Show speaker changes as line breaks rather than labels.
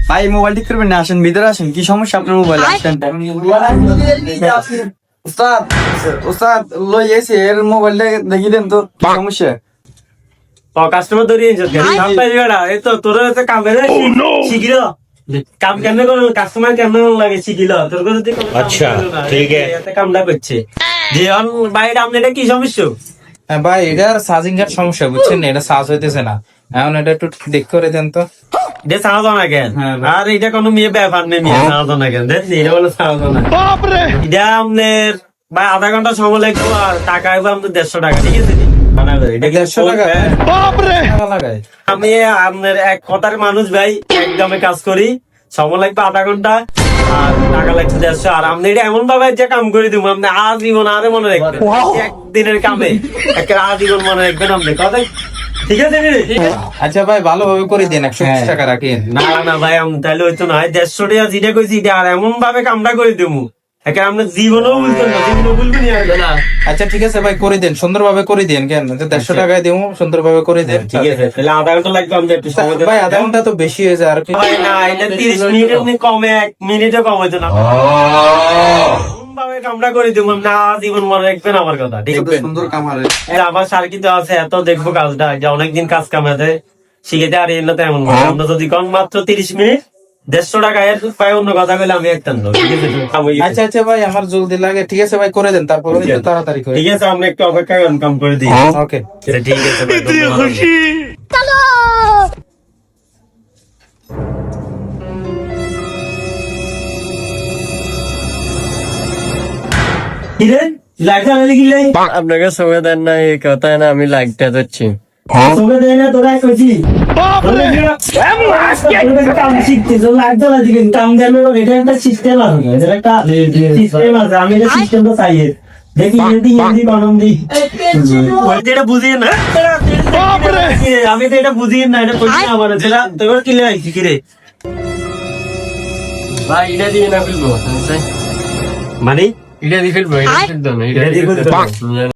ভাই মোবাইল ঠিক করবেন না, আসেন ভিতরে আসেন। কি সমস্যা আপনার মোবাইল? আসেন উস্তাদ, উস্তাদ লই এসে এর মোবাইলটা দেখি দেন তো কি সমস্যা।
কাস্টমার ধরে এই তো তোর কামের শিখিল কাম কেন করল, কাস্টমার কেন লাগে শিখিল তোর কাছে। আচ্ছা ঠিক আছে, কামটা করছে যে বাইরে আপনি এটা কি সমস্যা?
হ্যাঁ ভাই, এটা চার্জিং এর সমস্যা, বুঝছেন, এটা চার্জ হইতেছে না। এখন এটা একটু দেখ করে দেন তো।
এটা সাহায্য না কেন? আর এটা কোনো মেয়ে ব্যাপার নেই, মেয়ে সাহায্য না কেন? দেখছি এটা বলে সাহায্য না। এটা আপনার ভাই আধা ঘন্টা সময় লাগবে, আর টাকা হবে আপনার 150 টাকা, ঠিক আছে? এটা
150 টাকা? টাকা লাগায়?
আমি আপনার এক কথার মানুষ ভাই, একদমে কাজ করি, সময় লাগবে আধা ঘন্টা আর টাকা লাগছে 150। আর আপনি এটা এমন ভাবে যে কাম করে দিব আপনি আজীবন আরে মনে রাখবেন, একদিনের কামে একটা আজীবন মনে রাখবেন আপনি কথা, ঠিক আছে?
আচ্ছা ভাই, ভালোভাবে করে দিন, 120 টাকা রাখেন।
না না ভাই, আমি তাহলে হইতো না, 150 টাকা যেটা কইছি এটা আর এমন ভাবে কামটা করে দেবো একে আপনার জীবনও বুঝতেন না, জীবনও বুঝবেন না।
আচ্ছা ঠিক আছে ভাই, করে দেন, সুন্দরভাবে করে দেন। কেন 150 টাকায় দেবো, সুন্দরভাবে করে দেন।
ঠিক আছে, তাহলে আধা ঘন্টা লাগবে, আমি একটু সময় দেন
ভাই। আধা ঘন্টা তো বেশি হয়ে যায় আর কি।
ভাই না, এটা 30 মিনিট এমনি কমে, 1 মিনিটও কম হইতো না। ভাবে কামটা করে দেবো না, জীবন মনে রাখবেন আমার কথা, ঠিক আছে?
সুন্দর কামারে
আমার সার কিন্তু আছে, এত দেখবো কাজটা যে অনেকদিন কাজ কামাতে শিখেতে, আর এর তেমন আমরা যদি কম মাত্র 30 মিনিট 150 টাকা এর পাই, অন্য কথা বলে আমি একটা ঠিক আছে?
আচ্ছা আচ্ছা ভাই, আমার জলদি লাগে। ঠিক আছে ভাই, করে দেন, তারপরে একটু তাড়াতাড়ি করে।
ঠিক আছে, আমরা একটু অপেক্ষা করেন, কাম করে দিই।
ওকে
ঠিক আছে ভাই, ধন্যবাদ। কিরে লাইটটা আনলি কি লাই?
আপনাকে সময় দেন না এই কথা না, আমি লাইটটা দিচ্ছি।
তোকে দেয় না, তোরা কইছি কাম শিখছিস, লাইট জ্বালা দিবি, কাম গেল, এটা একটা সিস্টেম আছে, এটা একটা সিস্টেম আছে, আমি এটা সিস্টেমটা চাই। দেখি হিন্দি হিন্দি বানাম দি, এটা বুঝিয়ে না, আমি তো এটা বুঝিয়ে না, এটা কইছি আমার যেটা তোর কি লাই কি রে
ভাই এটা দিয়ে না ফেলবো,
মানে
এটা দিয়ে ফেলবো, এটা ফেলবো না, এটা দিয়ে ফেলবো।